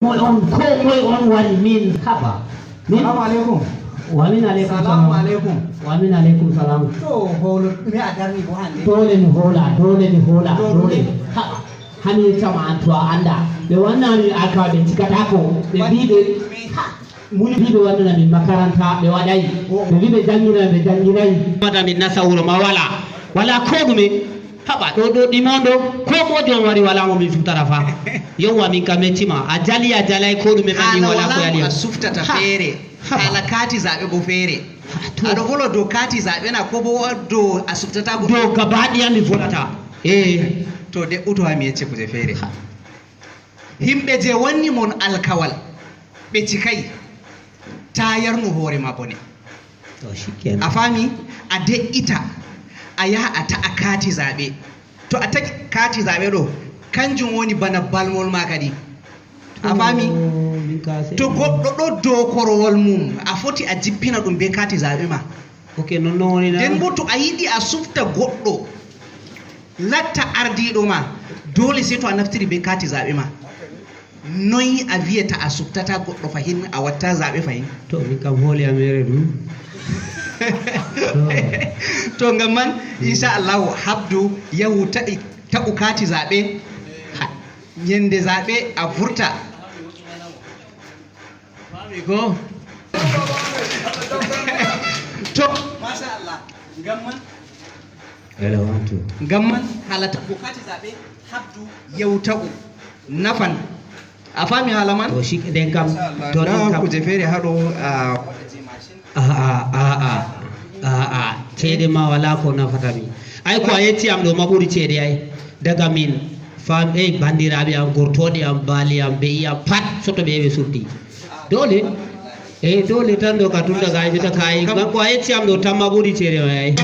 moy on ko moy on wari min haba min Assalamu alaikum. wa min alaikum Assalamu salam alaikum. wa min alaikum salam To holo me a darni ko hande. dole ni hola dole haba hani tama antu anda be wannan ni aka be cikata ko be bibe muni bibe wannan min makaranta be wadai be bibe jangirai mata min nasawuro ma wala ko dume haba do dimondo ko mojo wari wala mo mi futara fa yowa min kametima a jalai ko dume mani wala ko yali a suftata fere hala kati zabe bo fere ado holo do kati zabe na ko bo do a suftata go do gabadiya mi volata to de uto ha mi yecce kuje fere himbe je wanni mon alkawal be cikai tayar mu hore ma bone to shikenan a fami a de ita a ya a ta kati zabe to a ta kati zabe do kanjum woni bana balmol makadi a fami to goɗɗo ɗo dow korowol mum a foti a jippina ɗum be kati zaɓe ma ok non woni na nden bo to a yiɗi a sufta goɗɗo latta ardiɗo ma dole sey to a naftiri be kati zaɓe ma noyi a wiyata a suftata goɗɗo fahin a watta zaɓe fahin to min kam hooli a mere ɗum to ngam man inchallahu habdu yahu taɓu kati zaɓe ñande zaɓe a vurta ko to machallah ngam man hala taɓu kati zaɓe habdu yahu taɓu nafan a fami hala man to shi den kam to ɗum kam kuje feere haɗo a ceede ma wala ko nafatami ay ko a yetti am ɗo ma ɓuri ceede ay daga min fam bandiraɓe am gortoɗe am baali am beyi am pat soto ɓe suddi dole dole tan ɗo ka tun daga ay bita kayi ngam ko a yetti am ɗo tan ma ɓuri ceede ay